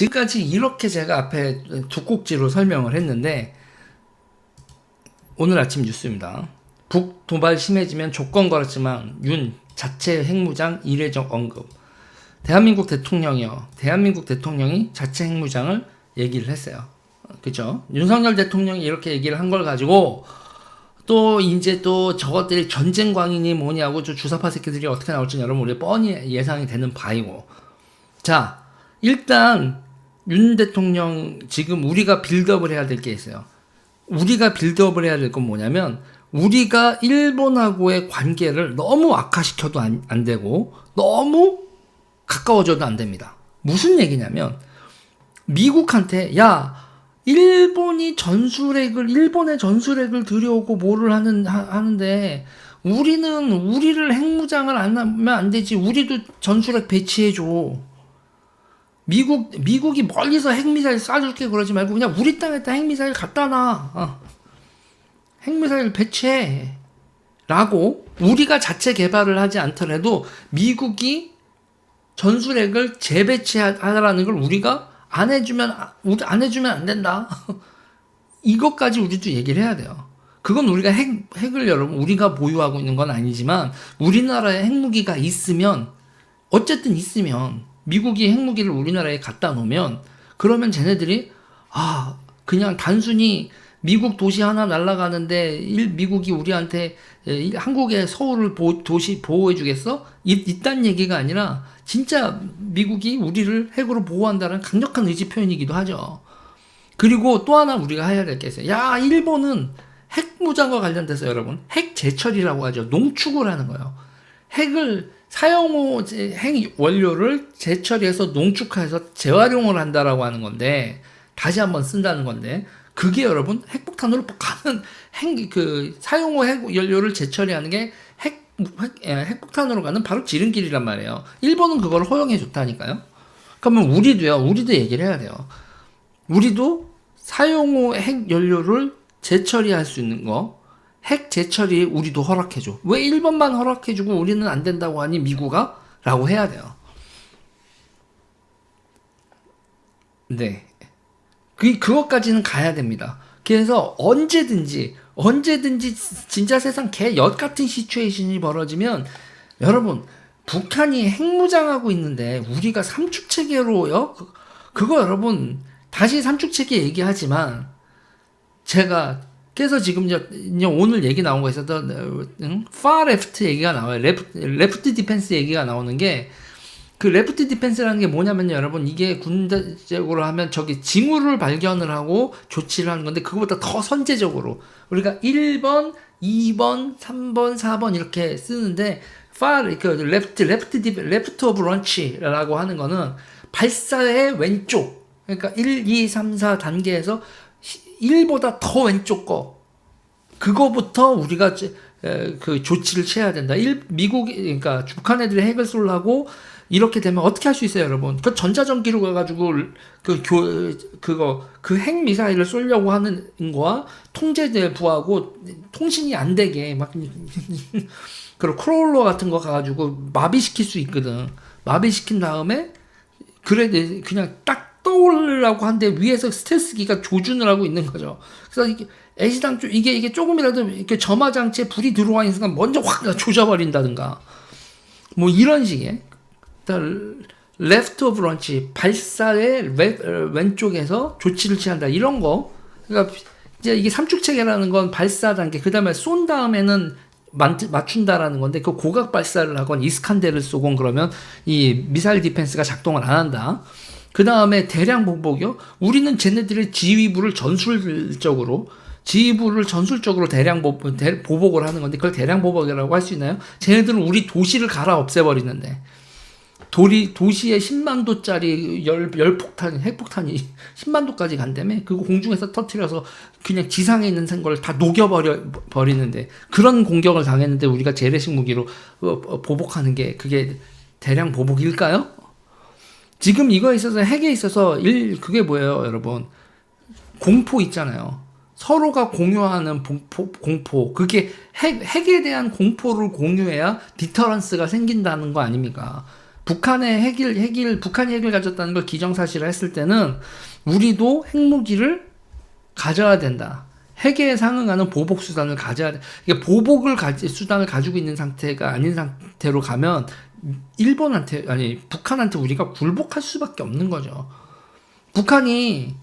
지금까지 이렇게 제가 앞에 두 꼭지로 설명을 했는데 오늘 아침 뉴스입니다. 북 도발 심해지면 조건 걸었지만 윤 자체 핵무장 이례적 언급. 대한민국 대통령이 자체 핵무장을 얘기를 했어요. 그죠? 윤석열 대통령이 이렇게 얘기를 한 걸 가지고 또 이제 또 저것들이 전쟁 광인이 뭐냐고 저 주사파 새끼들이 어떻게 나올지 여러분 우리 뻔히 예상이 되는 바이고. 자, 일단 윤 대통령 지금 우리가 빌드업을 해야 될 게 있어요. 우리가 빌드업을 해야 될 건 뭐냐면 우리가 일본하고의 관계를 너무 악화시켜도 안 되고 너무 가까워져도 안 됩니다. 무슨 얘기냐면 미국한테 야 일본의 전술핵을 들여오고 뭐를 하는데 우리를 핵무장을 안 하면 안 되지. 우리도 전술핵 배치해줘. 미국이 멀리서 핵미사일 쏴줄게 그러지 말고 그냥 우리 땅에다 핵미사일 갖다 놔. 핵미사일 배치해. 라고 우리가 자체 개발을 하지 않더라도 미국이 전술핵을 재배치하라는 걸 우리가 안 해주면 안 된다. 이것까지 우리도 얘기를 해야 돼요. 그건 우리가 핵을 여러분 우리가 보유하고 있는 건 아니지만 우리나라에 핵무기가 어쨌든 있으면 미국이 핵무기를 우리나라에 갖다 놓으면 그러면 쟤네들이 그냥 단순히 미국 도시 하나 날아가는데 미국이 우리한테 한국의 서울을 도시 보호해 주겠어? 이딴 얘기가 아니라 진짜 미국이 우리를 핵으로 보호한다는 강력한 의지 표현이기도 하죠. 그리고 또 하나 우리가 해야 될 게 있어요. 야, 일본은 핵무장과 관련돼서 여러분 핵 재처리라고 하죠. 농축을 하는 거예요. 사용후 핵 원료를 재처리해서 농축해서 재활용을 한다라고 하는 건데 다시 한번 쓴다는 건데 그게 여러분 핵폭탄으로 가는 사용후 핵 원료를 재처리하는 게 핵폭탄으로 가는 바로 지름길이란 말이에요. 일본은 그걸 허용해 줬다니까요. 그러면 우리도 얘기를 해야 돼요. 우리도 사용후 핵 연료를 재처리할 수 있는 거, 핵 재처리 우리도 허락해줘. 왜 일본만 허락해주고 우리는 안 된다고 하니 미국아? 라고 해야 돼요. 네. 그것까지는 가야 됩니다. 그래서 언제든지 진짜 세상 개 엿 같은 시츄에이션이 벌어지면 여러분 북한이 핵무장하고 있는데 우리가 삼축체계로요? 그거 여러분 다시 삼축체계 얘기하지만 제가 그래서 지금 오늘 얘기 나온 거 있어서 far left 얘기가 나와요. 레프트 디펜스 얘기가 나오는 게 그 레프트 디펜스라는 게 뭐냐면요, 여러분 이게 군대적으로 하면 저기 징후를 발견을 하고 조치를 하는 건데 그거보다 더 선제적으로 우리가 1번, 2번, 3번, 4번 이렇게 쓰는데 레프트 오브 런치라고 하는 거는 발사의 왼쪽 그러니까 1, 2, 3, 4 단계에서 1보다 더 왼쪽 그거부터 우리가 그 조치를 취해야 된다. 그러니까 북한 애들이 핵을 쏠라고 이렇게 되면 어떻게 할 수 있어요, 여러분? 그 전자전기로 가가지고 그 핵 미사일을 쏘려고 하는 거와 통제부하고 통신이 안 되게 막 그런 크롤러 같은 거 가가지고 마비시킬 수 있거든. 마비시킨 다음에 그냥 딱 떠올리려고 하는데 위에서 스텔스기가 조준을 하고 있는 거죠. 그래서 이게 조금이라도 이렇게 점화 장치에 불이 들어와 있는 순간 먼저 확 조져버린다든가 뭐 이런 식의 레프트 오브 런치 발사의 왼쪽에서 조치를 취한다 이런 거. 그러니까 이제 이게 삼축체계라는 건 발사 단계 그다음에 쏜 다음에는 맞춘다라는 건데 그 고각 발사를 하건 이스칸데르를 쏘건 그러면 이 미사일 디펜스가 작동을 안 한다. 그 다음에 대량 보복이요. 우리는 쟤네들의 지휘부를 전술적으로 대량 보복을 하는 건데 그걸 대량 보복이라고 할 수 있나요? 쟤네들은 우리 도시를 갈아 없애버리는데 도시에 10만 도짜리 핵폭탄이 10만 도까지 간다며? 그거 공중에서 터뜨려서 그냥 지상에 있는 걸 다 녹여버리는데 그런 공격을 당했는데 우리가 재래식 무기로 보복하는 게 그게 대량 보복일까요? 지금 이거에 있어서 핵에 있어서 그게 뭐예요, 여러분? 공포 있잖아요. 서로가 공유하는 공포. 그게 핵에 대한 공포를 공유해야 디터런스가 생긴다는 거 아닙니까? 북한이 핵을 가졌다는 걸 기정사실화 했을 때는 우리도 핵무기를 가져야 된다. 핵에 상응하는 보복 수단을 가져야 돼. 이게 수단을 가지고 있는 상태가 아닌 상태로 가면 북한한테 우리가 굴복할 수밖에 없는 거죠. 북한이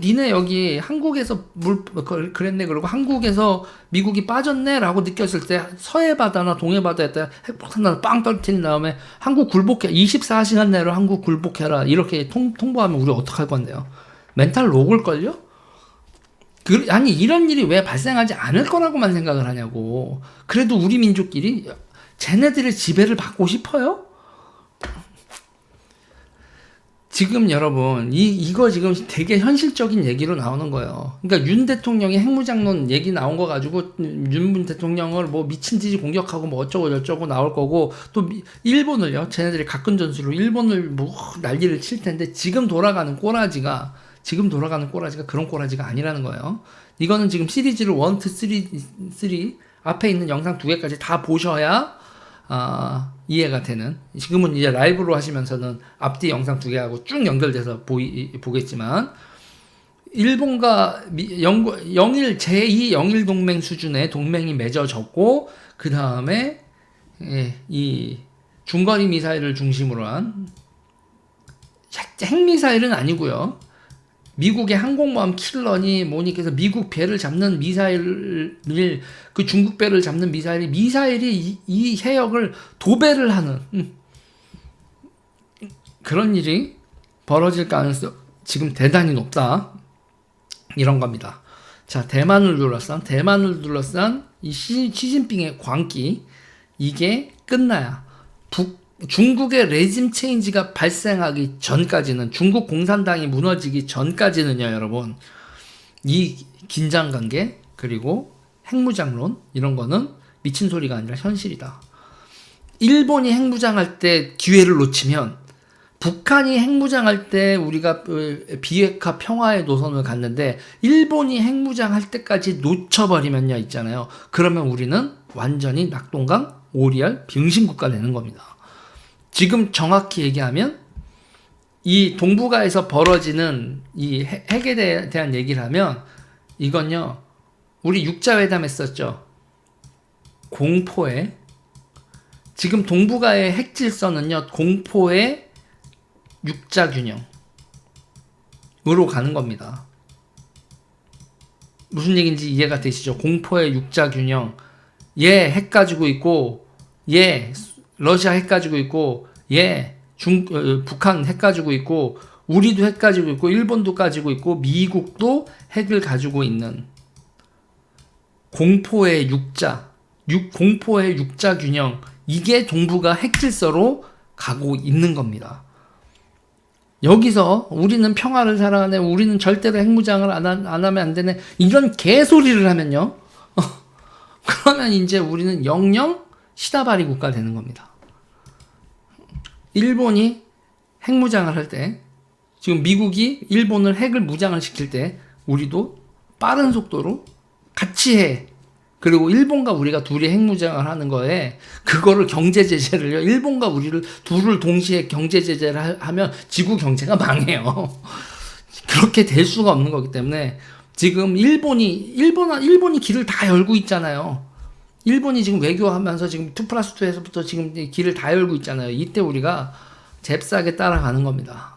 니네 여기 한국에서 그랬네 그러고 한국에서 미국이 빠졌네라고 느꼈을 때 서해 바다나 동해 바다에다 핵폭탄 하나 빵 떨어뜨린 다음에 한국 굴복해 24시간 내로 한국 굴복해라 이렇게 통보하면 우리 어떡할 건데요? 멘탈 녹을걸요? 아니 이런 일이 왜 발생하지 않을 거라고만 생각을 하냐고. 그래도 우리 민족끼리 쟤네들의 지배를 받고 싶어요? 지금 여러분 이거 지금 되게 현실적인 얘기로 나오는 거예요. 그러니까 윤 대통령이 핵무장론 얘기 나온 거 가지고 윤 대통령을 뭐 미친 듯이 공격하고 뭐 어쩌고 저쩌고 나올 거고 또 일본을요. 쟤네들이 가끔 전술로 일본을 뭐 난리를 칠 텐데 지금 돌아가는 꼬라지가 그런 꼬라지가 아니라는 거예요. 이거는 지금 시리즈를 1, 2, 3 앞에 있는 영상 2개까지 다 보셔야 이해가 되는. 지금은 이제 라이브로 하시면서는 앞뒤 영상 2개하고 쭉 연결돼서 보겠지만 일본과 제2 영일 동맹 수준의 동맹이 맺어졌고 그 다음에 이 중거리 미사일을 중심으로 한 핵미사일은 아니고요. 미국의 항공모함 킬러니 뭐니 그래서 미국 배를 잡는 그 중국 배를 잡는 미사일이 이 해역을 도배를 하는 그런 일이 벌어질 가능성 지금 대단히 높다. 이런 겁니다. 자, 대만을 둘러싼 이 시진핑의 광기 이게 끝나야 중국의 레짐 체인지가 발생하기 전까지는 중국 공산당이 무너지기 전까지는요 여러분 이 긴장관계 그리고 핵무장론 이런 거는 미친 소리가 아니라 현실이다. 일본이 핵무장할 때 기회를 놓치면 북한이 핵무장할 때 우리가 비핵화 평화의 노선을 갔는데 일본이 핵무장할 때까지 놓쳐버리면요 있잖아요. 그러면 우리는 완전히 낙동강 오리알 병신국가 되는 겁니다. 지금 정확히 얘기하면 이 동북아에서 벌어지는 이 핵에 대한 얘기를 하면 이건요 우리 육자회담 했었죠. 공포의 지금 동북아의 핵질서는요 공포의 육자균형으로 가는 겁니다. 무슨 얘기인지 이해가 되시죠? 공포의 육자균형 핵 가지고 있고 러시아 핵 가지고 있고 북한 핵 가지고 있고 우리도 핵 가지고 있고 일본도 가지고 있고 미국도 핵을 가지고 있는 공포의 육자 균형 이게 동북아 핵질서로 가고 있는 겁니다. 여기서 우리는 평화를 사랑하네 우리는 절대로 핵무장을 안 하면 안 되네 이런 개소리를 하면요 그러면 이제 우리는 영영 시다바리 국가 되는 겁니다. 일본이 핵무장을 할 때 지금 미국이 일본을 핵을 무장을 시킬 때 우리도 빠른 속도로 같이 해. 그리고 일본과 우리가 둘이 핵무장을 하는 거에 그거를 경제 제재를요. 일본과 우리를 둘을 동시에 경제 제재를 하면 지구 경제가 망해요. 그렇게 될 수가 없는 거기 때문에 지금 일본이 길을 다 열고 있잖아요. 일본이 지금 외교하면서 지금 2+2에서부터 지금 길을 다 열고 있잖아요. 이때 우리가 잽싸게 따라가는 겁니다.